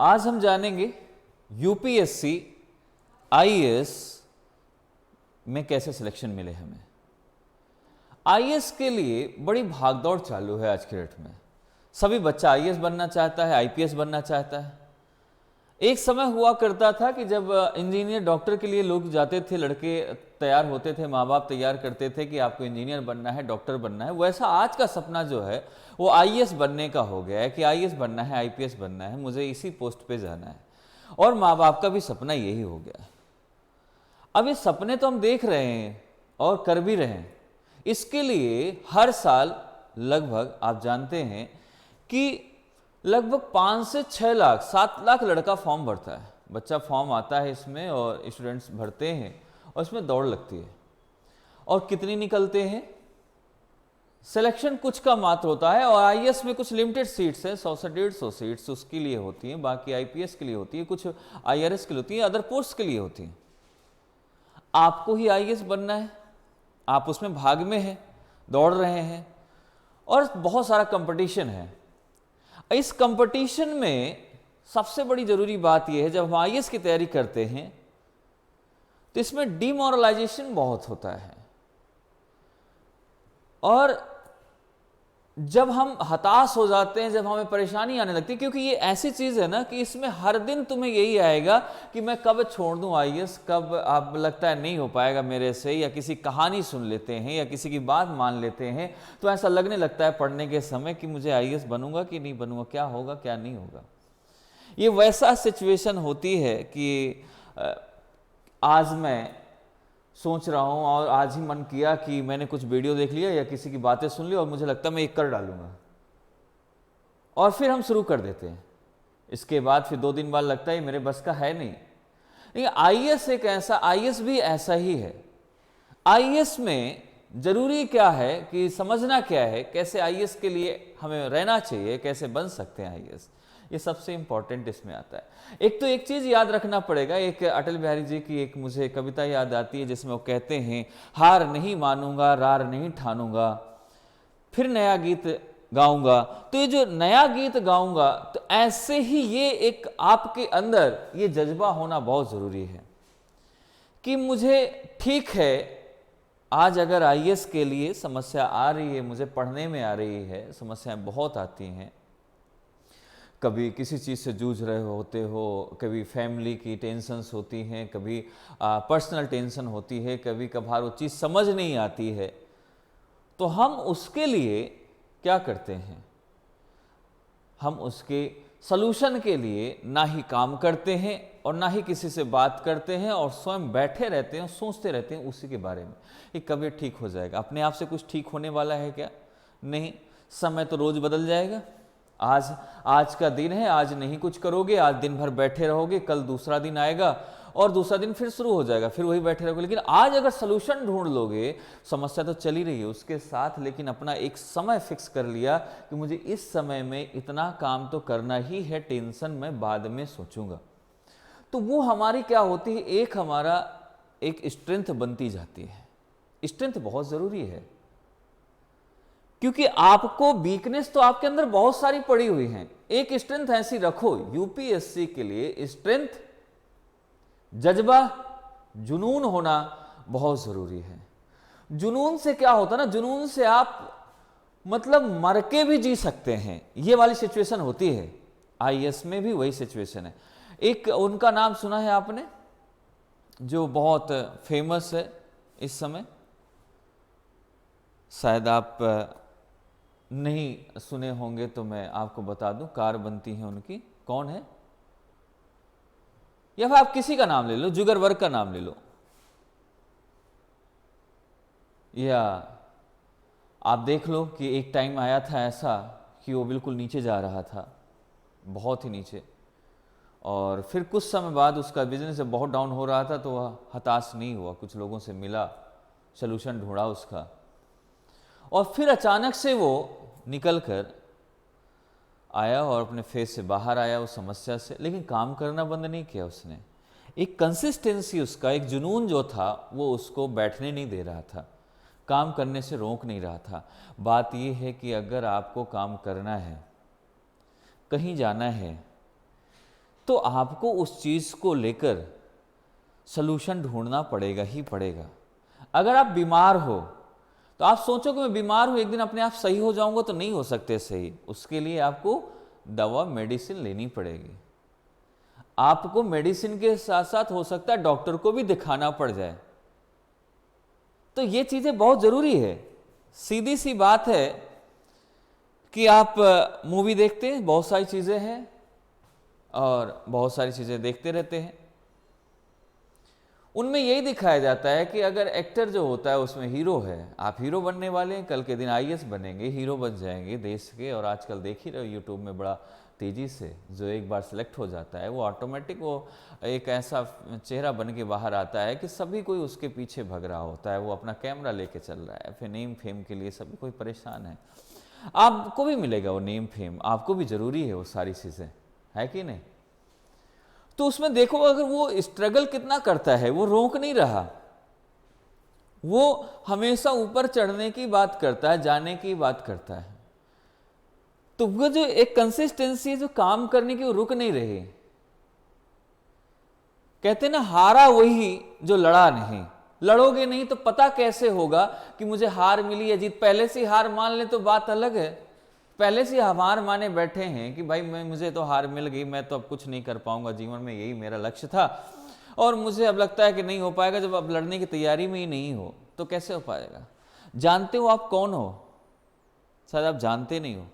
आज हम जानेंगे यूपीएससी आईएएस में कैसे सिलेक्शन मिले हमें। आईएएस के लिए बड़ी भागदौड़ चालू है आज के डेट में। सभी बच्चा आईएएस बनना चाहता है, आईपीएस बनना चाहता है। एक समय हुआ करता था कि जब इंजीनियर डॉक्टर के लिए लोग जाते थे, लड़के तैयार होते थे, माँ बाप तैयार करते थे कि आपको इंजीनियर बनना है, डॉक्टर बनना है। वैसा आज का सपना जो है वो आईएएस बनने का हो गया है कि आईएएस बनना है, आईपीएस बनना है, मुझे इसी पोस्ट पे जाना है। और माँ बाप का भी सपना यही हो गया है। अब ये सपने तो हम देख रहे हैं और कर भी रहे हैं। इसके लिए हर साल लगभग आप जानते हैं कि लगभग 5 से 6 लाख 7 लाख लड़का फॉर्म भरता है। बच्चा फॉर्म आता है इसमें और स्टूडेंट्स भरते हैं और इसमें दौड़ लगती है। और कितनी निकलते हैं? सिलेक्शन कुछ का मात्र होता है। और आईएएस में कुछ लिमिटेड सीट्स हैं, 100 से 150 सीट्स उसके लिए होती हैं, बाकी आईपीएस के लिए होती है, कुछ आईआरएस के लिए होती है, अदर पोस्ट के लिए होती हैं। आपको ही आईएएस बनना है, आप उसमें भाग में हैं, दौड़ रहे हैं और बहुत सारा कंपटीशन है। इस कंपटीशन में सबसे बड़ी जरूरी बात यह है, जब हम आईएएस की तैयारी करते हैं तो इसमें डिमोरलाइजेशन बहुत होता है। और जब हम हताश हो जाते हैं, जब हमें परेशानी आने लगती है, क्योंकि ये ऐसी चीज है ना कि इसमें हर दिन तुम्हें यही आएगा कि मैं कब छोड़ दूं आईएएस, कब आप लगता है नहीं हो पाएगा मेरे से, या किसी कहानी सुन लेते हैं या किसी की बात मान लेते हैं तो ऐसा लगने लगता है पढ़ने के समय कि मुझे आईएएस बनूंगा कि नहीं बनूंगा, क्या होगा क्या नहीं होगा। ये वैसा सिचुएशन होती है कि आज मैं सोच रहा हूँ और आज ही मन किया कि मैंने कुछ वीडियो देख लिया या किसी की बातें सुन ली और मुझे लगता है मैं एक कर डालूंगा, और फिर हम शुरू कर देते हैं। इसके बाद फिर 2 दिन बाद लगता है मेरे बस का है नहीं। लेकिन आईएएस एक ऐसा, आईएएस भी ऐसा ही है। आईएएस में जरूरी क्या है कि समझना क्या है, कैसे आईएएस के लिए हमें रहना चाहिए, कैसे बन सकते हैं आईएएस, ये सबसे इंपॉर्टेंट इसमें आता है। एक तो एक चीज याद रखना पड़ेगा, एक अटल बिहारी जी की एक मुझे कविता याद आती है जिसमें वो कहते हैं, हार नहीं मानूंगा, रार नहीं ठानूंगा, फिर नया गीत गाऊंगा। तो ये जो नया गीत गाऊंगा, तो ऐसे ही ये एक आपके अंदर ये जज्बा होना बहुत जरूरी है कि मुझे ठीक है, आज अगर आईएएस के लिए समस्या आ रही है, मुझे पढ़ने में आ रही है, समस्याएं बहुत आती हैं, कभी किसी चीज़ से जूझ रहे होते हो, कभी फैमिली की टेंशन्स होती हैं, कभी पर्सनल टेंशन होती है, कभी कभार वो चीज़ समझ नहीं आती है, तो हम उसके लिए क्या करते हैं, हम उसके सलूशन के लिए ना ही काम करते हैं और ना ही किसी से बात करते हैं, और स्वयं बैठे रहते हैं, सोचते रहते हैं उसी के बारे में कि कब ये ठीक हो जाएगा। अपने आप से कुछ ठीक होने वाला है क्या? नहीं। समय तो रोज बदल जाएगा। आज का दिन है, आज नहीं कुछ करोगे, आज दिन भर बैठे रहोगे, कल दूसरा दिन आएगा और दूसरा दिन फिर शुरू हो जाएगा, फिर वही बैठे रहोगे। लेकिन आज अगर सलूशन ढूंढ लोगे, समस्या तो चली रही है उसके साथ, लेकिन अपना एक समय फिक्स कर लिया कि मुझे इस समय में इतना काम तो करना ही है, टेंशन मैं बाद में सोचूंगा, तो वो हमारी क्या होती है, एक हमारा एक स्ट्रेंथ बनती जाती है। स्ट्रेंथ बहुत जरूरी है, क्योंकि आपको वीकनेस तो आपके अंदर बहुत सारी पड़ी हुई हैं। एक स्ट्रेंथ ऐसी रखो यूपीएससी के लिए, स्ट्रेंथ, जज्बा, जुनून होना बहुत जरूरी है। जुनून से क्या होता है ना, जुनून से आप मतलब मर के भी जी सकते हैं, ये वाली सिचुएशन होती है। आईएएस में भी वही सिचुएशन है। एक उनका नाम सुना है आपने, जो बहुत फेमस है इस समय, शायद आप नहीं सुने होंगे तो मैं आपको बता दूं, कार बनती है उनकी, कौन है? या फिर आप किसी का नाम ले लो, जुगर वर्ग का नाम ले लो, या आप देख लो कि एक टाइम आया था ऐसा कि वो बिल्कुल नीचे जा रहा था, बहुत ही नीचे, और फिर कुछ समय बाद उसका बिजनेस जब बहुत डाउन हो रहा था तो वह हताश नहीं हुआ, कुछ लोगों से मिला, सलूशन ढूंढा उसका, और फिर अचानक से वो निकल कर आया और अपने फेस से बाहर आया उस समस्या से। लेकिन काम करना बंद नहीं किया उसने, एक कंसिस्टेंसी, उसका एक जुनून जो था वो उसको बैठने नहीं दे रहा था, काम करने से रोक नहीं रहा था। बात यह है कि अगर आपको काम करना है, कहीं जाना है, तो आपको उस चीज़ को लेकर सलूशन ढूंढना पड़ेगा ही पड़ेगा। अगर आप बीमार हो तो आप सोचो कि मैं बीमार हूं, एक दिन अपने आप सही हो जाऊंगा, तो नहीं हो सकते सही। उसके लिए आपको दवा मेडिसिन लेनी पड़ेगी। आपको मेडिसिन के साथ साथ हो सकता है डॉक्टर को भी दिखाना पड़ जाए। तो ये चीजें बहुत जरूरी है। सीधी सी बात है कि आप मूवी देखते हैं, बहुत सारी चीजें हैं और बहुत सारी चीजें देखते रहते हैं। उनमें यही दिखाया जाता है कि अगर एक्टर जो होता है उसमें हीरो है, आप हीरो बनने वाले हैं, कल के दिन आईएएस बनेंगे, हीरो बन जाएंगे देश के। और आजकल देख ही रहे हो यूट्यूब में बड़ा तेज़ी से जो एक बार सिलेक्ट हो जाता है वो ऑटोमेटिक वो एक ऐसा चेहरा बन के बाहर आता है कि सभी कोई उसके पीछे भग रहा होता है, वो अपना कैमरा लेके चल रहा है। फिर नेम फेम के लिए सभी कोई परेशान है। आपको भी मिलेगा वो नेम फेम, आपको भी ज़रूरी है वो सारी चीज़ें, है कि नहीं? तो उसमें देखो अगर वो स्ट्रगल कितना करता है, वो रोक नहीं रहा, वो हमेशा ऊपर चढ़ने की बात करता है, जाने की बात करता है। तो वो जो एक कंसिस्टेंसी जो काम करने की, वो रुक नहीं रही। कहते ना हारा वही जो लड़ा नहीं। लड़ोगे नहीं तो पता कैसे होगा कि मुझे हार मिली या जीत। पहले से हार मान ले तो बात अलग है। पहले से हार माने बैठे हैं कि भाई मुझे तो हार मिल गई, मैं तो अब कुछ नहीं कर पाऊंगा जीवन में, यही मेरा लक्ष्य था और मुझे अब लगता है कि नहीं हो पाएगा। जब अब लड़ने की तैयारी में ही नहीं हो तो कैसे हो पाएगा? जानते हो आप कौन हो? शायद आप जानते नहीं हो।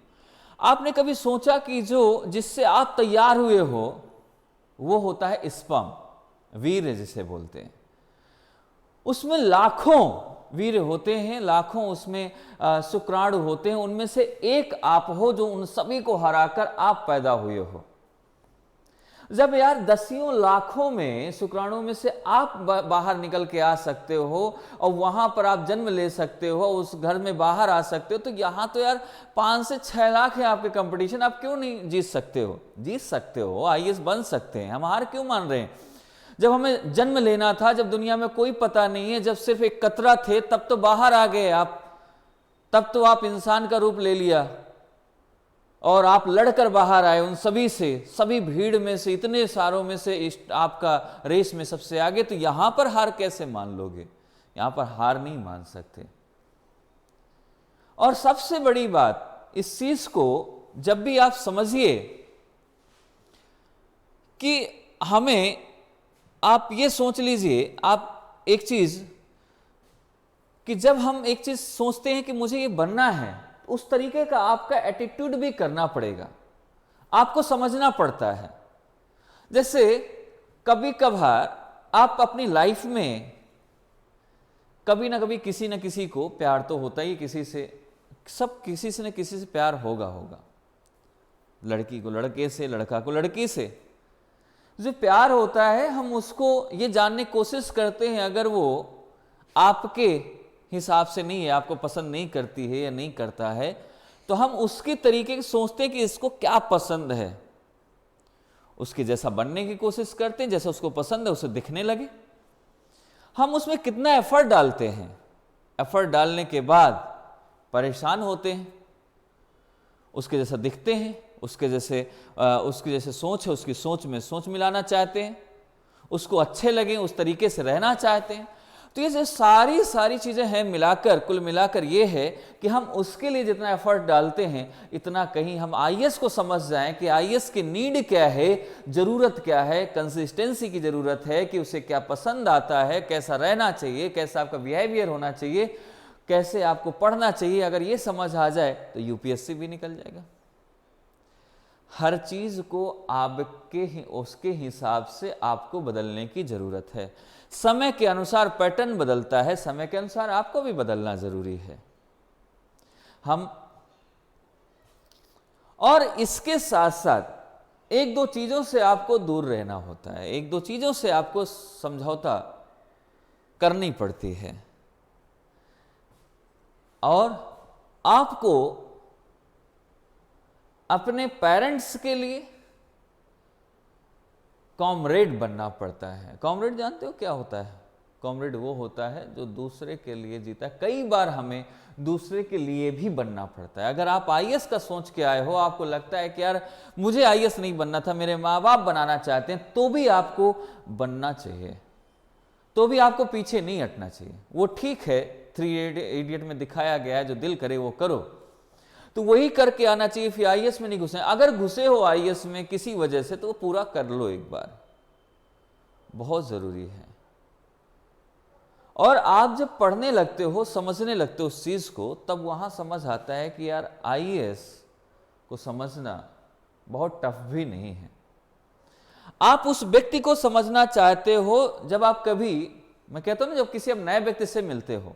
आपने कभी सोचा कि जो जिससे आप तैयार हुए हो वो होता है स्पर्म, वीर्य जिसे बोलते हैं। उसमें लाखों वीर होते हैं, लाखों उसमें शुक्राणु होते हैं, उनमें से एक आप हो जो उन सभी को हराकर आप पैदा हुए हो। जब यार दसियों लाखों में शुक्राणुओं में से आप बाहर निकल के आ सकते हो और वहां पर आप जन्म ले सकते हो, उस घर में बाहर आ सकते हो, तो यहां तो यार 5 से 6 लाख है आपके कंपटीशन। आप क्यों नहीं जीत सकते हो? जीत सकते हो, आईएएस बन सकते हैं। हम हार क्यों मान रहे हैं? जब हमें जन्म लेना था, जब दुनिया में कोई पता नहीं है, जब सिर्फ एक कतरा थे, तब तो बाहर आ गए आप। तब तो आप इंसान का रूप ले लिया और आप लड़कर बाहर आए उन सभी से, सभी भीड़ में से, इतने सारों में से आपका रेस में सबसे आगे। तो यहां पर हार कैसे मान लोगे? यहां पर हार नहीं मान सकते। और सबसे बड़ी बात इस चीज को जब भी आप समझिए कि हमें, आप ये सोच लीजिए आप एक चीज कि जब हम एक चीज सोचते हैं कि मुझे ये बनना है, उस तरीके का आपका एटीट्यूड भी करना पड़ेगा, आपको समझना पड़ता है। जैसे कभी कभार आप अपनी लाइफ में कभी ना कभी किसी न किसी को प्यार तो होता ही, किसी से, सब किसी से न किसी से प्यार होगा। लड़की को लड़के से, लड़का को लड़की से। जो प्यार होता है हम उसको ये जानने की कोशिश करते हैं, अगर वो आपके हिसाब से नहीं है, आपको पसंद नहीं करती है या नहीं करता है, तो हम उसके तरीके की सोचते हैं कि इसको क्या पसंद है, उसके जैसा बनने की कोशिश करते हैं, जैसा उसको पसंद है उसे दिखने लगे। हम उसमें कितना एफर्ट डालते हैं, एफर्ट डालने के बाद परेशान होते हैं। उसके जैसा दिखते हैं, उसके जैसे सोच है, उसकी सोच में सोच मिलाना चाहते हैं, उसको अच्छे लगे उस तरीके से रहना चाहते हैं। तो ये सारी चीजें हैं, मिलाकर कुल मिलाकर ये है कि हम उसके लिए जितना एफर्ट डालते हैं, इतना कहीं हम आईएएस को समझ जाएं कि आईएएस की नीड क्या है, जरूरत क्या है, कंसिस्टेंसी की जरूरत है कि उसे क्या पसंद आता है, कैसा रहना चाहिए, कैसा आपका बिहेवियर होना चाहिए, कैसे आपको पढ़ना चाहिए। अगर ये समझ आ जाए तो यूपीएससी भी निकल जाएगा। हर चीज को आपके उसके हिसाब से आपको बदलने की जरूरत है। समय के अनुसार पैटर्न बदलता है, समय के अनुसार आपको भी बदलना जरूरी है। हम और इसके साथ साथ एक दो चीजों से आपको दूर रहना होता है, एक दो चीजों से आपको समझौता करनी पड़ती है और आपको अपने पेरेंट्स के लिए कॉमरेड बनना पड़ता है। कॉमरेड जानते हो क्या होता है? कॉमरेड वो होता है जो दूसरे के लिए जीता है। कई बार हमें दूसरे के लिए भी बनना पड़ता है। अगर आप आईएएस का सोच के आए हो, आपको लगता है कि यार मुझे आईएएस नहीं बनना था, मेरे माँ बाप बनाना चाहते हैं, तो भी आपको बनना चाहिए, तो भी आपको पीछे नहीं हटना चाहिए। वो ठीक है, 3 इडियट में दिखाया गया है, जो दिल करे वो करो, तो वही करके आना चाहिए। फिर आईएएस में नहीं घुसे। अगर घुसे हो आईएएस में किसी वजह से, तो वो पूरा कर लो एक बार, बहुत जरूरी है। और आप जब पढ़ने लगते हो, समझने लगते हो उस चीज को, तब वहां समझ आता है कि यार आईएएस को समझना बहुत टफ भी नहीं है। आप उस व्यक्ति को समझना चाहते हो जब आप कभी, मैं कहता हूं ना, जब किसी आप नए व्यक्ति से मिलते हो,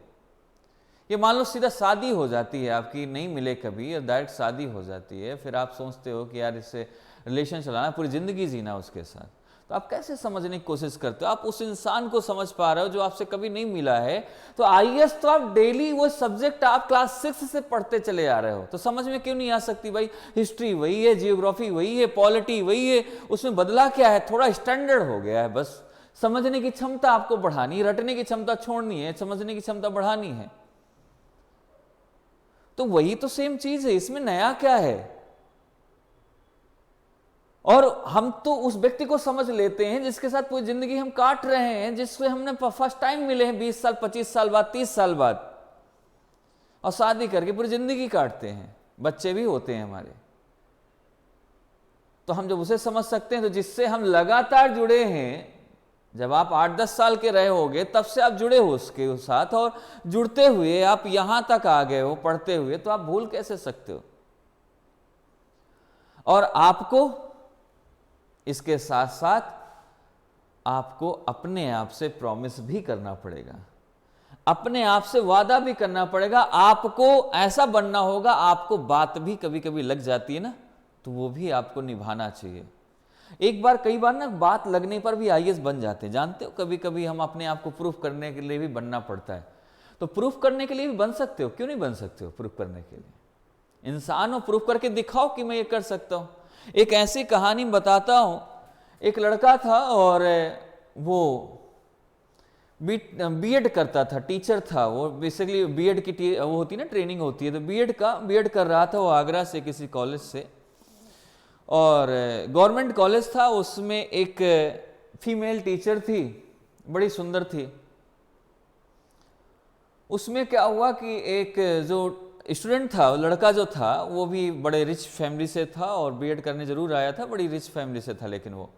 ये मान लो सीधा शादी हो जाती है आपकी, नहीं मिले कभी, और डायरेक्ट शादी हो जाती है, फिर आप सोचते हो कि यार इससे रिलेशन चलाना, पूरी जिंदगी जीना उसके साथ, तो आप कैसे समझने की कोशिश करते हो? आप उस इंसान को समझ पा रहे हो जो आपसे कभी नहीं मिला है। तो आईएएस तो आप डेली वो सब्जेक्ट आप क्लास 6 से पढ़ते चले आ रहे हो, तो समझ में क्यों नहीं आ सकती भाई? हिस्ट्री वही है, जियोग्राफी वही है, पॉलिटी वही है, उसमें बदला क्या है? थोड़ा स्टैंडर्ड हो गया है बस। समझने की क्षमता आपको बढ़ानी, रटने की क्षमता छोड़नी है, समझने की क्षमता बढ़ानी है। तो वही तो सेम चीज है, इसमें नया क्या है? और हम तो उस व्यक्ति को समझ लेते हैं जिसके साथ पूरी जिंदगी हम काट रहे हैं, जिससे हमने फर्स्ट टाइम मिले हैं 20 साल, 25 साल बाद, 30 साल बाद, और शादी करके पूरी जिंदगी काटते हैं, बच्चे भी होते हैं हमारे। तो हम जब उसे समझ सकते हैं, तो जिससे हम लगातार जुड़े हैं, जब आप 8-10 साल के रहे होगे, तब से आप जुड़े हो उसके साथ, और जुड़ते हुए आप यहां तक आ गए हो पढ़ते हुए, तो आप भूल कैसे सकते हो? और आपको इसके साथ साथ आपको अपने आप से प्रॉमिस भी करना पड़ेगा, अपने आप से वादा भी करना पड़ेगा। आपको ऐसा बनना होगा, आपको बात भी कभी कभी लग जाती है ना, तो वो भी आपको निभाना चाहिए। एक बार, कई बार ना बात लगने पर भी आईएएस बन जाते हैं, जानते हो? कभी कभी हम अपने आप को प्रूफ करने के लिए भी बनना पड़ता है। तो प्रूफ करने के लिए भी बन सकते हो, क्यों नहीं बन सकते हो? प्रूफ करने के लिए इंसान हो, प्रूफ करके दिखाओ कि मैं ये कर सकता हूं। एक ऐसी कहानी बताता हूं। एक लड़का था और वो बीएड करता था, टीचर था वो, बेसिकली बीएड की वो होती है ना, ट्रेनिंग होती है, तो बीएड कर रहा था वो, आगरा से किसी कॉलेज से, और गवर्नमेंट कॉलेज था। उसमें एक फीमेल टीचर थी, बड़ी सुंदर थी। उसमें क्या हुआ कि एक जो स्टूडेंट था, लड़का जो था, वो भी बड़े रिच फैमिली से था और बीएड करने जरूर आया था, बड़ी रिच फैमिली से था, लेकिन वो,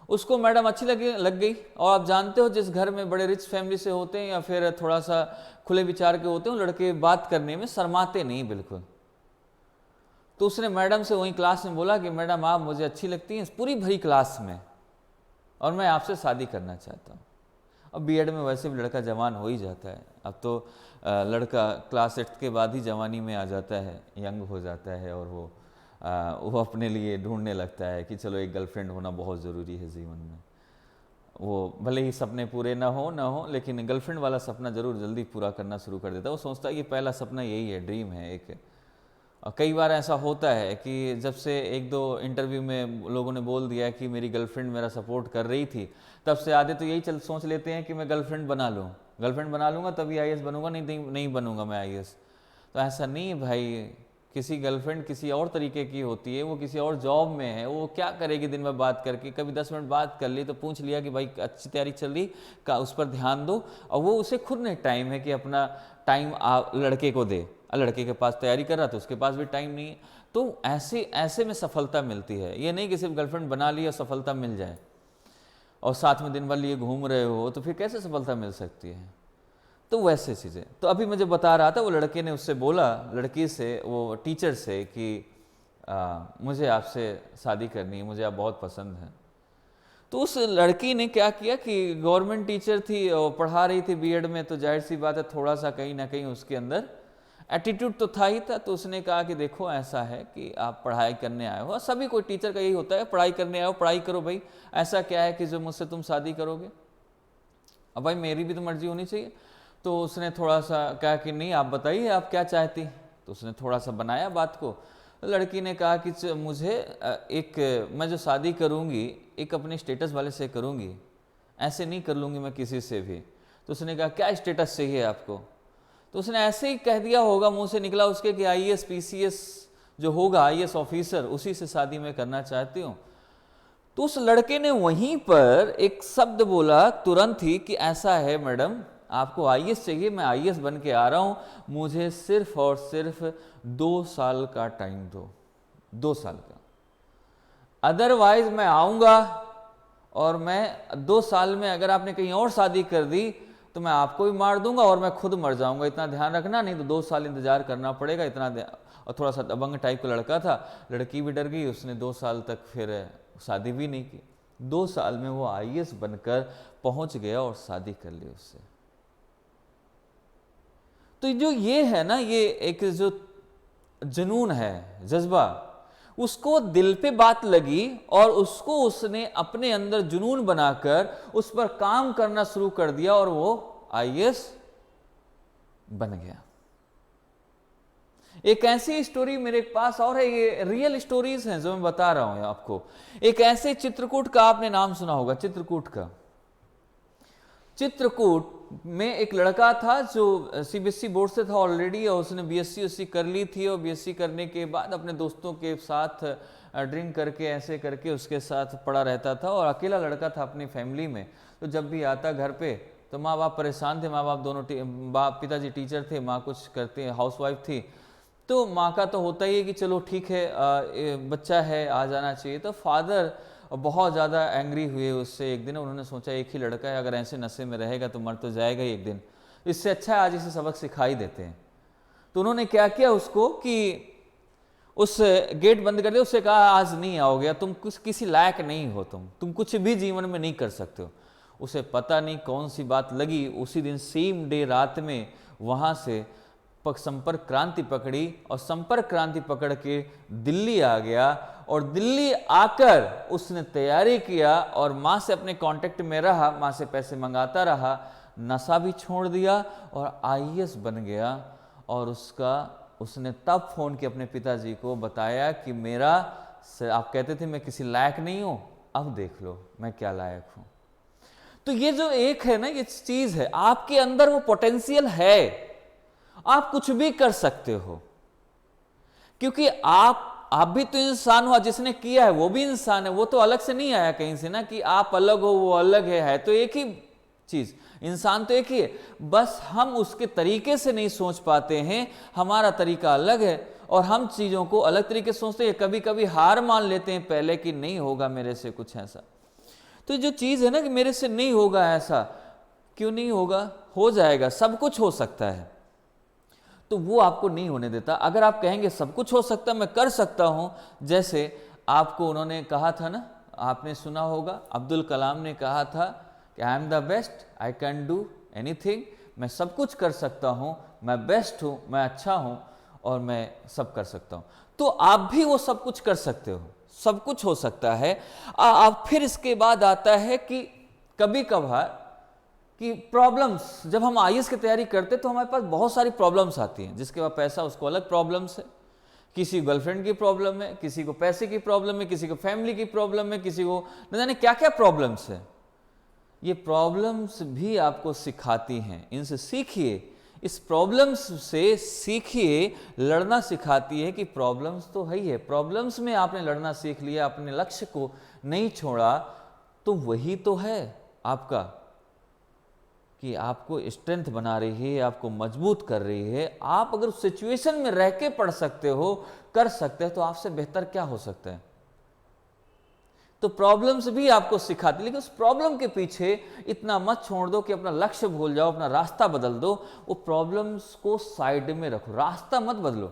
उसको मैडम अच्छी लग गई। और आप जानते हो, जिस घर में बड़े रिच फैमिली से होते हैं या फिर थोड़ा सा खुले विचार के होते हैं, लड़के बात करने में शर्माते नहीं बिल्कुल। तो उसने मैडम से वहीं क्लास में बोला कि मैडम आप मुझे अच्छी लगती हैं पूरी भरी क्लास में, और मैं आपसे शादी करना चाहता हूँ। अब बीएड में वैसे भी लड़का जवान हो ही जाता है, अब तो लड़का क्लास 8 के बाद ही जवानी में आ जाता है, यंग हो जाता है, और वो अपने लिए ढूंढने लगता है कि चलो एक गर्लफ्रेंड होना बहुत ज़रूरी है जीवन में। वो भले ही सपने पूरे ना हो, लेकिन गर्लफ्रेंड वाला सपना ज़रूर जल्दी पूरा करना शुरू कर देता है। वो सोचता है कि पहला सपना यही है, ड्रीम है एक। और कई बार ऐसा होता है कि जब से 1-2 इंटरव्यू में लोगों ने बोल दिया कि मेरी गर्लफ्रेंड मेरा सपोर्ट कर रही थी, तब से आधे तो यही सोच लेते हैं कि मैं गर्लफ्रेंड बना लूँगा तभी आईएएस बनूंगा, नहीं बनूंगा मैं आईएएस। तो ऐसा नहीं है भाई, किसी गर्लफ्रेंड किसी और तरीके की होती है, वो किसी और जॉब में है, वो क्या करेगी दिन में बात करके? कभी 10 मिनट बात कर ली तो पूछ लिया कि भाई अच्छी तैयारी चल रही का, उस पर ध्यान दो, और वो उसे खुद नहीं टाइम है कि अपना टाइम लड़के को दे। लड़के के पास तैयारी कर रहा तो उसके पास भी टाइम नहीं है। तो ऐसे में सफलता मिलती है। ये नहीं कि सिर्फ गर्लफ्रेंड बना ली और सफलता मिल जाए, और साथ में दिन भर लिए घूम रहे हो, तो फिर कैसे सफलता मिल सकती है? तो वैसे चीज़ें। तो अभी मुझे बता रहा था, वो लड़के ने उससे बोला, लड़की से, वो टीचर से, कि मुझे आपसे शादी करनी है, मुझे आप बहुत पसंद हैं। तो उस लड़की ने क्या किया कि गवर्नमेंट टीचर थी और पढ़ा रही थी बीएड में, तो जाहिर सी बात है थोड़ा सा कहीं ना कहीं उसके अंदर एटीट्यूड तो था ही था। तो उसने कहा कि देखो ऐसा है कि आप पढ़ाई करने आए हो, सभी कोई टीचर का यही होता है, पढ़ाई करने आए हो, पढ़ाई करो भाई, ऐसा क्या है कि जो मुझसे तुम शादी करोगे? अब भाई मेरी भी तो मर्जी होनी चाहिए। तो उसने थोड़ा सा कहा कि नहीं आप बताइए आप क्या चाहती। तो उसने थोड़ा सा बनाया बात को। लड़की ने कहा कि मुझे मैं जो शादी करूंगी एक अपने स्टेटस वाले से करूंगी, ऐसे नहीं कर लूँगी मैं किसी से भी। तो उसने कहा क्या स्टेटस चाहिए आपको? तो उसने ऐसे ही कह दिया होगा, मुंह से निकला उसके कि आईएएस पीसीएस जो होगा, आईएएस ऑफिसर, उसी से शादी मैं करना चाहती हूँ। तो उस लड़के ने वहीं पर एक शब्द बोला तुरंत ही कि ऐसा है मैडम, आपको आईएएस चाहिए, मैं आईएएस बन के आ रहा हूँ, मुझे सिर्फ और सिर्फ 2 साल का टाइम दो, 2 साल का, अदरवाइज मैं आऊँगा और मैं 2 साल में अगर आपने कहीं और शादी कर दी तो मैं आपको भी मार दूंगा और मैं खुद मर जाऊंगा, इतना ध्यान रखना, नहीं तो 2 साल इंतजार करना पड़ेगा। इतना और थोड़ा सा दबंग टाइप का लड़का था, लड़की भी डर गई, उसने 2 साल तक फिर शादी भी नहीं की। 2 साल में वो आईएएस बनकर पहुंच गया और शादी कर ली उससे। तो जो ये है ना, ये एक जो जुनून है, जज्बा, उसको दिल पे बात लगी और उसको उसने अपने अंदर जुनून बनाकर उस पर काम करना शुरू कर दिया और वो आईएएस बन गया। एक ऐसी स्टोरी मेरे पास और है, ये रियल स्टोरीज हैं जो मैं बता रहा हूं आपको। एक ऐसे चित्रकूट का आपने नाम सुना होगा, चित्रकूट का। चित्रकूट में एक लड़का था जो सीबीएसई बोर्ड से था ऑलरेडी, और उसने बीएससी कर ली थी, और बीएससी करने के बाद अपने दोस्तों के साथ ड्रिंक करके ऐसे करके उसके साथ पड़ा रहता था, और अकेला लड़का था अपनी फैमिली में। तो जब भी आता घर पे तो माँ बाप परेशान थे, माँ बाप दोनों, पिताजी टीचर थे, माँ कुछ करते हाउसवाइफ थी। तो माँ का तो होता ही है कि चलो ठीक है, बच्चा है, आ जाना चाहिए। तो फादर बहुत ज़्यादा एंग्री हुए उससे। एक दिन उन्होंने सोचा एक ही लड़का है, अगर ऐसे नशे में रहेगा तो मर तो जाएगा ही एक दिन, इससे अच्छा है आज इसे सबक सिखाई देते हैं। तो उन्होंने क्या किया उसको कि उस गेट बंद कर दिया, उससे कहा आज नहीं आओगे, तुम कुछ किसी लायक नहीं हो, तुम कुछ भी जीवन में नहीं कर सकते हो। उसे पता नहीं कौन सी बात लगी, उसी दिन सेम डे रात में वहाँ से संपर्क क्रांति पकड़ी, और संपर्क क्रांति पकड़ के दिल्ली आ गया, और दिल्ली आकर उसने तैयारी किया और माँ से अपने कांटेक्ट में रहा, माँ से पैसे मंगाता रहा, नशा भी छोड़ दिया और आईएएस बन गया। और उसने तब फोन किया अपने पिताजी को, बताया कि मेरा आप कहते थे मैं किसी लायक नहीं हूं, अब देख लो मैं क्या लायक हूं। तो ये जो एक है ना, ये चीज है, आपके अंदर वो पोटेंशियल है, आप कुछ भी कर सकते हो, क्योंकि आप भी तो इंसान हो, जिसने किया है वो भी इंसान है, वो तो अलग से नहीं आया कहीं से ना कि आप अलग हो वो अलग है तो एक ही चीज, इंसान तो एक ही है, बस हम उसके तरीके से नहीं सोच पाते हैं, हमारा तरीका अलग है और हम चीजों को अलग तरीके से सोचते हैं। कभी कभी हार मान लेते हैं पहले कि नहीं होगा मेरे से कुछ ऐसा। तो जो चीज है ना कि मेरे से नहीं होगा ऐसा, क्यों नहीं होगा, हो जाएगा, सब कुछ हो सकता है, तो वो आपको नहीं होने देता। अगर आप कहेंगे सब कुछ हो सकता है, मैं कर सकता हूं, जैसे आपको उन्होंने कहा था ना, आपने सुना होगा अब्दुल कलाम ने कहा था कि I am the best, I can do anything, मैं सब कुछ कर सकता हूं, मैं बेस्ट हूं, मैं अच्छा हूं और मैं सब कर सकता हूं। तो आप भी वो सब कुछ कर सकते हो, सब कुछ हो सकता है। आप फिर इसके बाद आता है कि कभी कभार कि प्रॉब्लम्स, जब हम आईएएस की तैयारी करते तो हमारे पास बहुत सारी प्रॉब्लम्स आती हैं। जिसके पास पैसा उसको अलग प्रॉब्लम्स है, किसी को गर्लफ्रेंड की प्रॉब्लम है, किसी को पैसे की प्रॉब्लम है, किसी को फैमिली की प्रॉब्लम है, किसी को न जाने क्या क्या प्रॉब्लम्स है। ये प्रॉब्लम्स भी आपको सिखाती हैं, इनसे सीखिए, इस प्रॉब्लम्स से सीखिए, लड़ना सिखाती है कि प्रॉब्लम्स तो है ही है। प्रॉब्लम्स में आपने लड़ना सीख लिया, अपने लक्ष्य को नहीं छोड़ा, तो वही तो है आपका कि आपको स्ट्रेंथ बना रही है, आपको मजबूत कर रही है। आप अगर उस सिचुएशन में रह के पढ़ सकते हो, कर सकते हो, तो आपसे बेहतर क्या हो सकता है। तो प्रॉब्लम्स भी आपको सिखाती, लेकिन उस प्रॉब्लम के पीछे इतना मत छोड़ दो कि अपना लक्ष्य भूल जाओ, अपना रास्ता बदल दो। वो प्रॉब्लम्स को साइड में रखो, रास्ता मत बदलो।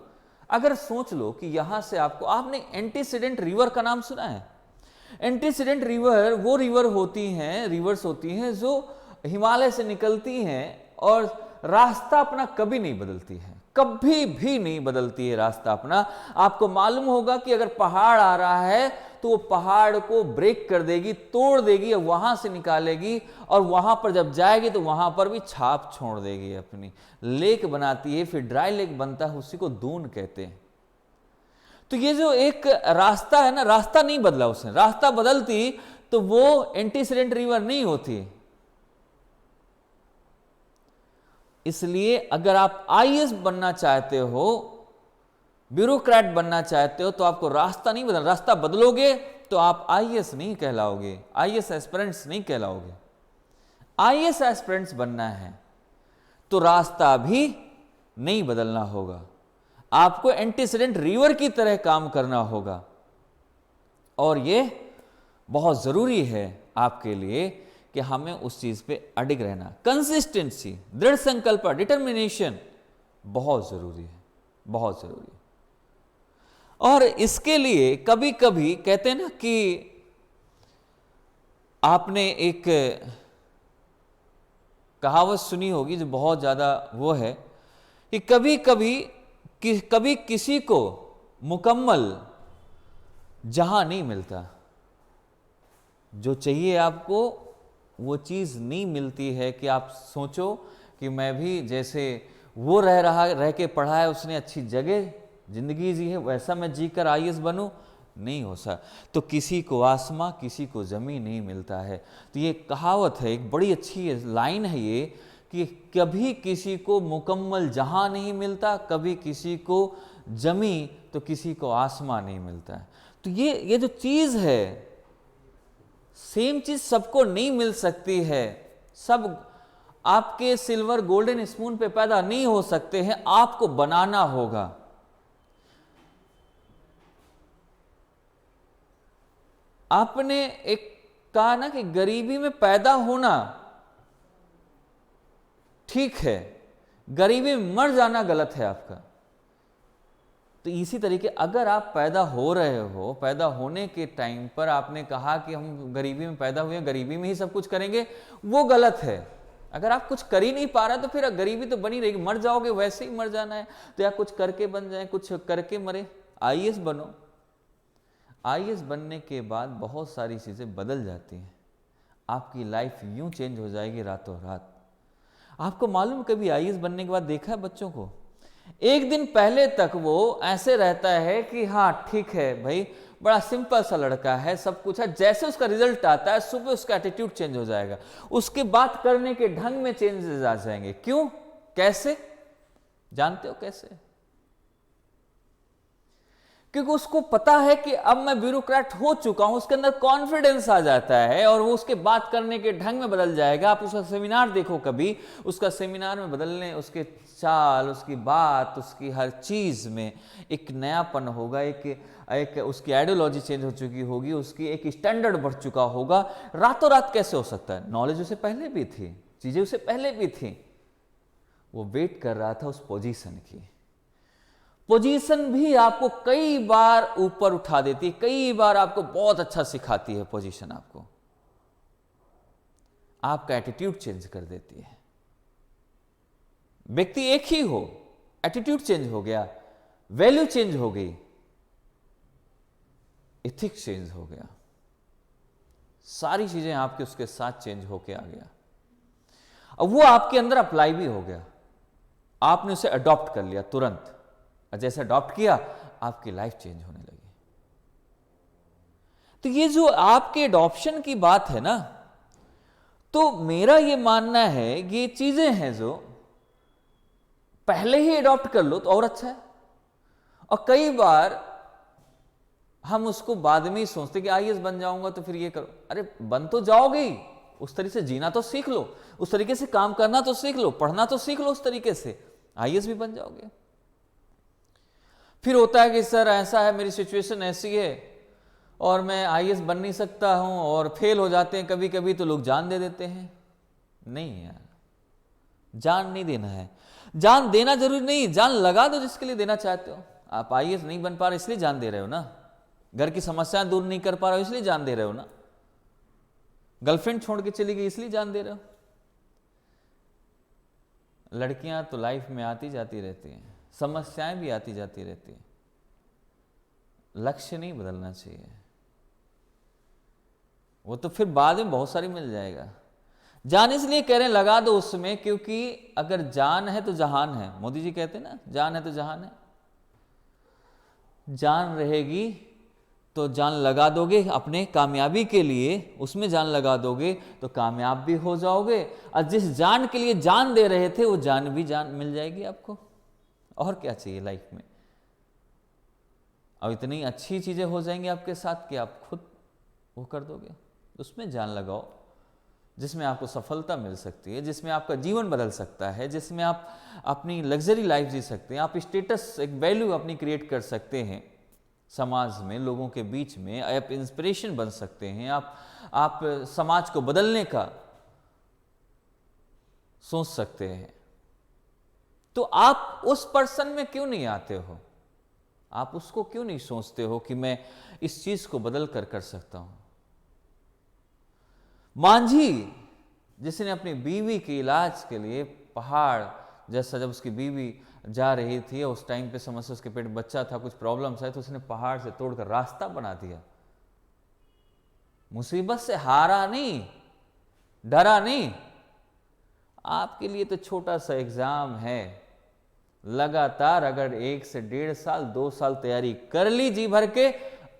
अगर सोच लो कि यहां से आपने एंटीसीडेंट रिवर का नाम सुना है? एंटीसीडेंट रिवर वो रिवर्स होती हैं जो हिमालय से निकलती हैं और रास्ता अपना कभी नहीं बदलती है, कभी भी नहीं बदलती है रास्ता अपना। आपको मालूम होगा कि अगर पहाड़ आ रहा है तो वो पहाड़ को ब्रेक कर देगी, तोड़ देगी और वहां से निकालेगी, और वहां पर जब जाएगी तो वहां पर भी छाप छोड़ देगी अपनी। लेक बनाती है, फिर ड्राई लेक बनता है, उसी को दून कहते हैं। तो ये जो एक रास्ता है ना, रास्ता नहीं बदला उसने, रास्ता बदलती तो वो एंटीसीडेंट रिवर नहीं होती। इसलिए अगर आप आईएएस बनना चाहते हो, ब्यूरोक्रेट बनना चाहते हो, तो आपको रास्ता नहीं बदलना। रास्ता बदलोगे तो आप आईएएस नहीं कहलाओगे, आईएएस एस्पिरेंट्स नहीं कहलाओगे। आईएएस एस्पिरेंट्स बनना है तो रास्ता भी नहीं बदलना होगा, आपको एंटीसीडेंट रिवर की तरह काम करना होगा। और यह बहुत जरूरी है आपके लिए कि हमें उस चीज पे अडिग रहना। कंसिस्टेंसी, दृढ़ संकल्प, डिटर्मिनेशन बहुत जरूरी है, बहुत जरूरी है। और इसके लिए कभी कभी कहते हैं ना कि आपने एक कहावत सुनी होगी जो बहुत ज्यादा वो है कि कभी किसी को मुकम्मल जहां नहीं मिलता, जो चाहिए आपको वो चीज नहीं मिलती है कि आप सोचो कि मैं भी जैसे वो रह के पढ़ा है, उसने अच्छी जगह जिंदगी जी है, वैसा मैं जीकर आईएएस बनूं, नहीं हो सकता। तो किसी को आसमां, किसी को जमीन नहीं मिलता है। तो ये कहावत है, एक बड़ी अच्छी लाइन है ये, कि कभी किसी को मुकम्मल जहां नहीं मिलता, कभी किसी को जमी तो किसी को आसमां नहीं मिलता है। तो ये जो चीज है, सेम चीज सबको नहीं मिल सकती है। सब आपके सिल्वर गोल्डन स्पून पे पैदा नहीं हो सकते हैं, आपको बनाना होगा। आपने एक कहा ना कि गरीबी में पैदा होना ठीक है, गरीबी में मर जाना गलत है आपका। तो इसी तरीके अगर आप पैदा हो रहे हो, पैदा होने के टाइम पर आपने कहा कि हम गरीबी में पैदा हुए, गरीबी में ही सब कुछ करेंगे, वो गलत है। अगर आप कुछ कर ही नहीं पा रहे तो फिर गरीबी तो बनी रहेगी, मर जाओगे, वैसे ही मर जाना है। तो या कुछ करके बन जाए, कुछ करके मरे। आईएएस बनो। आईएएस बनने के बाद बहुत सारी चीजें बदल जाती हैं, आपकी लाइफ यूं चेंज हो जाएगी रातों रात। आपको मालूम, कभी आईएएस बनने के बाद देखा है बच्चों को, एक दिन पहले तक वो ऐसे रहता है कि हाँ ठीक है भाई, बड़ा सिंपल सा लड़का है, सब कुछ है। जैसे उसका रिजल्ट आता है, सुबह उसका एटीट्यूड चेंज हो जाएगा, उसके बात करने के ढंग में चेंजेस आ जाएंगे। क्यों? कैसे? जानते हो कैसे? क्योंकि उसको पता है कि अब मैं ब्यूरोक्रेट हो चुका हूं, उसके अंदर कॉन्फिडेंस आ जाता है और वो उसके बात करने के ढंग में बदल जाएगा। आप उसका सेमिनार देखो कभी, उसका सेमिनार में बदलने, उसके चाल, उसकी बात, उसकी हर चीज में एक नयापन होगा, एक उसकी आइडियोलॉजी चेंज हो चुकी होगी, उसकी एक स्टैंडर्ड बढ़ चुका होगा। रातों रात कैसे हो सकता है? नॉलेज उसे पहले भी थी, चीजें उसे पहले भी थी, वो वेट कर रहा था उस पोजीशन की। पोजीशन भी आपको कई बार ऊपर उठा देती है, कई बार आपको बहुत अच्छा सिखाती है पोजीशन, आपको आपका एटीट्यूड चेंज कर देती है। व्यक्ति एक ही हो, एटीट्यूड चेंज हो गया, वैल्यू चेंज हो गई, एथिक्स चेंज हो गया, सारी चीजें आपके उसके साथ चेंज होके आ गया। अब वो आपके अंदर अप्लाई भी हो गया, आपने उसे अडॉप्ट कर लिया तुरंत। जैसे अडॉप्ट किया, आपकी लाइफ चेंज होने लगी। तो ये जो आपके अडॉप्शन की बात है ना, तो मेरा ये मानना है कि ये चीजें हैं जो पहले ही अडॉप्ट कर लो तो और अच्छा है। और कई बार हम उसको बाद में ही सोचते कि आईएएस बन जाऊंगा तो फिर ये करो। अरे बन तो जाओगे ही, उस तरीके से जीना तो सीख लो, उस तरीके से काम करना तो सीख लो, पढ़ना तो सीख लो, उस तरीके से आईएएस भी बन जाओगे। फिर होता है कि सर ऐसा है, मेरी सिचुएशन ऐसी है और मैं आईएएस बन नहीं सकता हूं, और फेल हो जाते हैं कभी कभी तो लोग जान दे देते हैं। नहीं यार, जान नहीं देना है। जान देना जरूरी नहीं, जान लगा दो जिसके लिए देना चाहते हो। आप आईएएस नहीं बन पा रहे इसलिए जान दे रहे हो ना, घर की समस्याएं दूर नहीं कर पा रहे हो इसलिए जान दे रहे हो ना, गर्लफ्रेंड छोड़ के चली गई इसलिए जान दे रहे हो। लड़कियां तो लाइफ में आती जाती रहती हैं, समस्याएं भी आती जाती रहती हैं, लक्ष्य नहीं बदलना चाहिए। वो तो फिर बाद में बहुत सारी मिल जाएगा। जान इसलिए कह रहे हैं लगा दो उसमें, क्योंकि अगर जान है तो जहान है। मोदी जी कहते हैं ना, जान है तो जहान है। जान रहेगी तो जान लगा दोगे अपने कामयाबी के लिए, उसमें जान लगा दोगे तो कामयाब भी हो जाओगे, और जिस जान के लिए जान दे रहे थे वो जान भी जान मिल जाएगी आपको। और क्या चाहिए लाइफ में। और इतनी अच्छी चीज़ें हो जाएंगी आपके साथ कि आप खुद वो कर दोगे। उसमें जान लगाओ जिसमें आपको सफलता मिल सकती है, जिसमें आपका जीवन बदल सकता है, जिसमें आप अपनी लग्जरी लाइफ जी सकते हैं, आप स्टेटस, एक वैल्यू अपनी क्रिएट कर सकते हैं समाज में, लोगों के बीच में, आप इंस्पिरेशन बन सकते हैं, आप समाज को बदलने का सोच सकते हैं। तो आप उस पर्सन में क्यों नहीं आते हो? आप उसको क्यों नहीं सोचते हो कि मैं इस चीज को बदल कर सकता हूं? मांझी जिसने अपनी बीवी के इलाज के लिए पहाड़ जैसा, जब उसकी बीवी जा रही थी उस टाइम पे समस्या, उसके पेट बच्चा था, कुछ प्रॉब्लम्स है, तो उसने पहाड़ से तोड़कर रास्ता बना दिया। मुसीबत से हारा नहीं, डरा नहीं। आपके लिए तो छोटा सा एग्जाम है, लगातार अगर 1 से 1.5 साल 2 साल तैयारी कर ली जी भर के,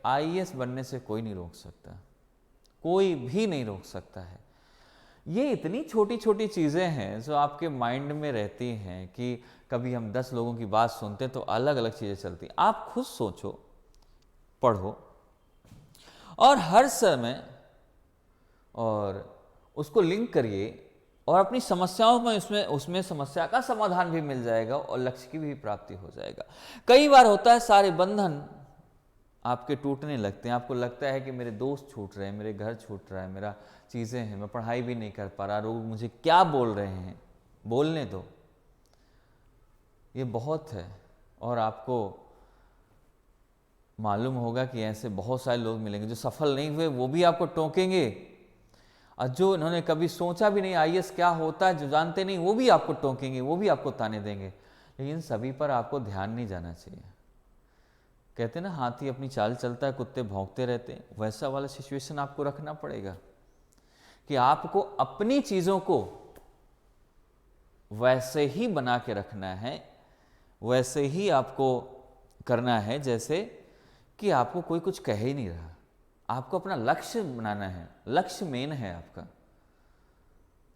आईएएस बनने से कोई नहीं रोक सकता, कोई भी नहीं रोक सकता है। ये इतनी छोटी छोटी चीज़ें हैं जो आपके माइंड में रहती हैं कि कभी हम 10 लोगों की बात सुनते तो अलग अलग चीज़ें चलती। आप खुद सोचो, पढ़ो, और हर समय और उसको लिंक करिए, और अपनी समस्याओं में उसमें समस्या का समाधान भी मिल जाएगा और लक्ष्य की भी प्राप्ति हो जाएगा। कई बार होता है सारे बंधन आपके टूटने लगते हैं, आपको लगता है कि मेरे दोस्त छूट रहे हैं, मेरे घर छूट रहा है, मेरा चीज़ें हैं, मैं पढ़ाई भी नहीं कर पा रहा, लोग मुझे क्या बोल रहे हैं, बोलने दो, ये बहुत है। और आपको मालूम होगा कि ऐसे बहुत सारे लोग मिलेंगे जो सफल नहीं हुए, वो भी आपको टोकेंगे, और जो इन्होंने कभी सोचा भी नहीं आईएएस क्या होता है, जो जानते नहीं, वो भी आपको टोकेंगे, वो भी आपको ताने देंगे। लेकिन सभी पर आपको ध्यान नहीं जाना चाहिए। कहते हैं ना, हाथी अपनी चाल चलता है, कुत्ते भौंकते रहते हैं। वैसा वाला सिचुएशन आपको रखना पड़ेगा कि आपको अपनी चीज़ों को वैसे ही बना के रखना है, वैसे ही आपको करना है जैसे कि आपको कोई कुछ कह ही नहीं रहा। आपको अपना लक्ष्य बनाना है, लक्ष्य मेन है आपका।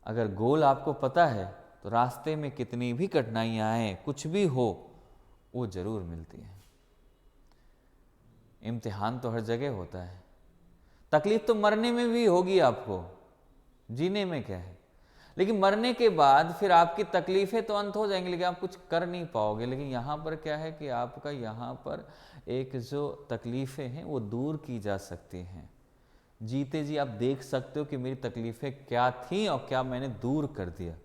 अगर गोल आपको पता है तो रास्ते में कितनी भी कठिनाइयाँ आए, कुछ भी हो, वो जरूर मिलती है। इम्तिहान तो हर जगह होता है, तकलीफ तो मरने में भी होगी आपको, जीने में क्या है। लेकिन मरने के बाद फिर आपकी तकलीफें तो अंत हो जाएंगी, लेकिन आप कुछ कर नहीं पाओगे। लेकिन यहाँ पर क्या है कि आपका यहाँ पर एक जो तकलीफें हैं वो दूर की जा सकती हैं। जीते जी आप देख सकते हो कि मेरी तकलीफें क्या थी और क्या मैंने दूर कर दिया।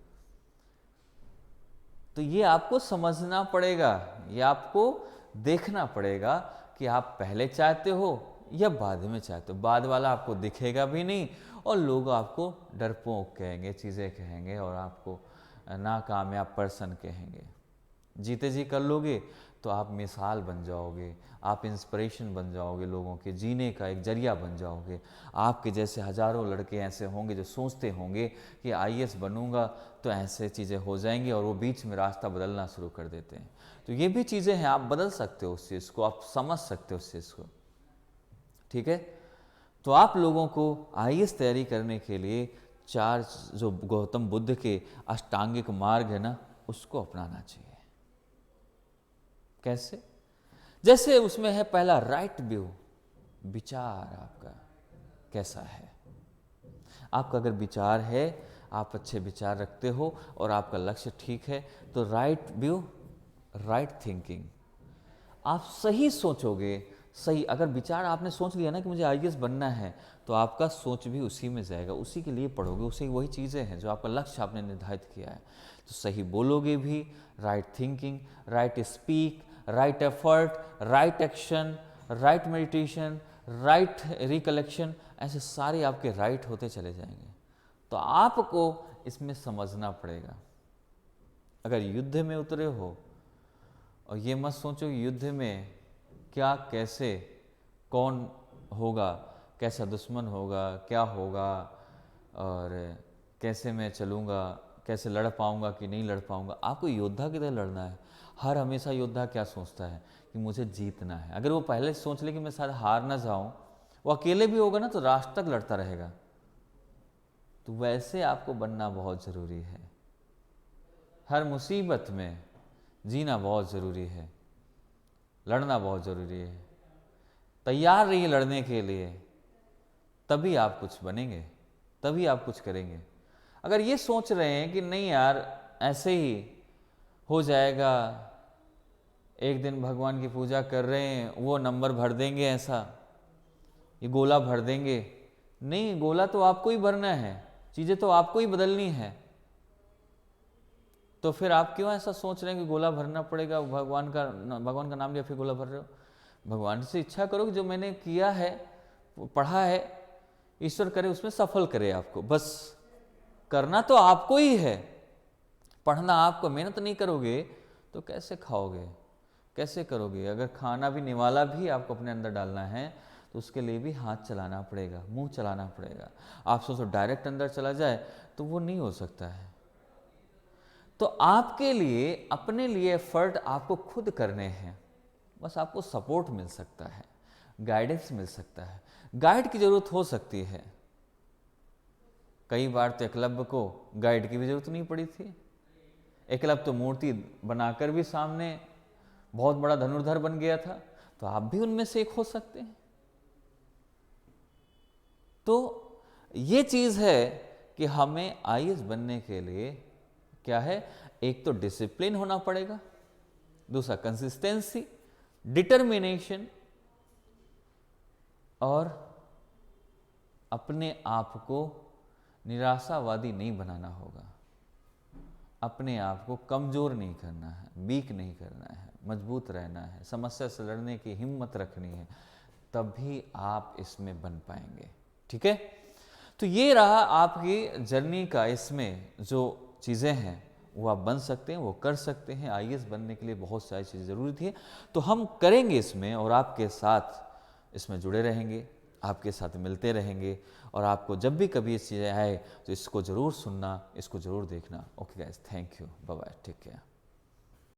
तो ये आपको समझना पड़ेगा, ये आपको देखना पड़ेगा कि आप पहले चाहते हो या बाद में चाहते हो। बाद वाला आपको दिखेगा भी नहीं, और लोग आपको डरपोक कहेंगे, चीज़ें कहेंगे, और आपको नाकामयाब पर्सन कहेंगे। जीते जी कर लोगे तो आप मिसाल बन जाओगे, आप इंस्पिरेशन बन जाओगे, लोगों के जीने का एक जरिया बन जाओगे। आपके जैसे हजारों लड़के ऐसे होंगे जो सोचते होंगे कि आईएएस बनूंगा तो ऐसे चीज़ें हो जाएंगी, और वो बीच में रास्ता बदलना शुरू कर देते हैं। तो ये भी चीज़ें हैं, आप बदल सकते हो उस चीज़ को, आप समझ सकते हो उस चीज़ को। ठीक है, तो आप लोगों को आईएएस तैयारी करने के लिए 4 जो गौतम बुद्ध के अष्टांगिक मार्ग है ना, उसको अपनाना चाहिए। कैसे? जैसे उसमें है पहला राइट व्यू, विचार आपका कैसा है। आपका अगर विचार है, आप अच्छे विचार रखते हो और आपका लक्ष्य ठीक है, तो राइट व्यू, राइट थिंकिंग, आप सही सोचोगे। सही अगर विचार आपने सोच लिया ना कि मुझे आईएएस बनना है, तो आपका सोच भी उसी में जाएगा, उसी के लिए पढ़ोगे, उसी वही चीज़ें हैं जो आपका लक्ष्य आपने निर्धारित किया है। तो सही बोलोगे भी, right thinking, right speak, right effort, right action, right meditation, right recollection, ऐसे सारे आपके राइट होते चले जाएंगे। तो आपको इसमें समझना पड़ेगा। अगर युद्ध में उतरे हो, और ये मत सोचो युद्ध में क्या, कैसे, कौन होगा, कैसा दुश्मन होगा, क्या होगा, और कैसे मैं चलूँगा, कैसे लड़ पाऊंगा कि नहीं लड़ पाऊंगा। आपको योद्धा की तरह लड़ना है। हर हमेशा योद्धा क्या सोचता है कि मुझे जीतना है। अगर वो पहले सोच ले कि मैं शायद हार ना जाऊं, वो अकेले भी होगा ना तो रात तक लड़ता रहेगा। तो वैसे आपको बनना बहुत ज़रूरी है। हर मुसीबत में जीना बहुत ज़रूरी है, लड़ना बहुत ज़रूरी है। तैयार रहिए लड़ने के लिए, तभी आप कुछ बनेंगे, तभी आप कुछ करेंगे। अगर ये सोच रहे हैं कि नहीं यार ऐसे ही हो जाएगा, एक दिन भगवान की पूजा कर रहे हैं वो नंबर भर देंगे, ऐसा ये गोला भर देंगे, नहीं, गोला तो आपको ही भरना है, चीज़ें तो आपको ही बदलनी है। तो फिर आप क्यों ऐसा सोच रहे हैं कि गोला भरना पड़ेगा, भगवान का नाम लिया फिर गोला भर रहे हो। भगवान से इच्छा करो कि जो मैंने किया है, पढ़ा है, ईश्वर करे उसमें सफल करे आपको। बस करना तो आपको ही है, पढ़ना आपको। मेहनत नहीं करोगे तो कैसे खाओगे, कैसे करोगे। अगर खाना भी, निवाला भी आपको अपने अंदर डालना है तो उसके लिए भी हाथ चलाना पड़ेगा, मुंह चलाना पड़ेगा। आप सोचो डायरेक्ट अंदर चला जाए तो वो नहीं हो सकता है। तो आपके लिए, अपने लिए एफर्ट आपको खुद करने हैं। बस आपको सपोर्ट मिल सकता है, गाइडेंस मिल सकता है, गाइड की जरूरत हो सकती है। कई बार तो एकलव्य को गाइड की भी जरूरत नहीं पड़ी थी। एकलव्य तो मूर्ति बनाकर भी सामने बहुत बड़ा धनुर्धर बन गया था। तो आप भी उनमें से एक हो सकते हैं। तो ये चीज है कि हमें आईएएस बनने के लिए क्या है, एक तो डिसिप्लिन होना पड़ेगा, दूसरा कंसिस्टेंसी, डिटर्मिनेशन, और अपने आप को निराशावादी नहीं बनाना होगा। अपने आप को कमजोर नहीं करना है, वीक नहीं करना है, मजबूत रहना है, समस्या से लड़ने की हिम्मत रखनी है, तभी आप इसमें बन पाएंगे। ठीक है, तो ये रहा आपकी जर्नी का। इसमें जो चीज़ें हैं वो आप बन सकते हैं, वो कर सकते हैं। आईएएस बनने के लिए बहुत सारी चीज़ें ज़रूरी थी, तो हम करेंगे इसमें, और आपके साथ इसमें जुड़े रहेंगे, आपके साथ मिलते रहेंगे। और आपको जब भी कभी ये चीज़ें आए तो इसको ज़रूर सुनना, इसको ज़रूर देखना। Okay guys, thank you, bye bye, take care.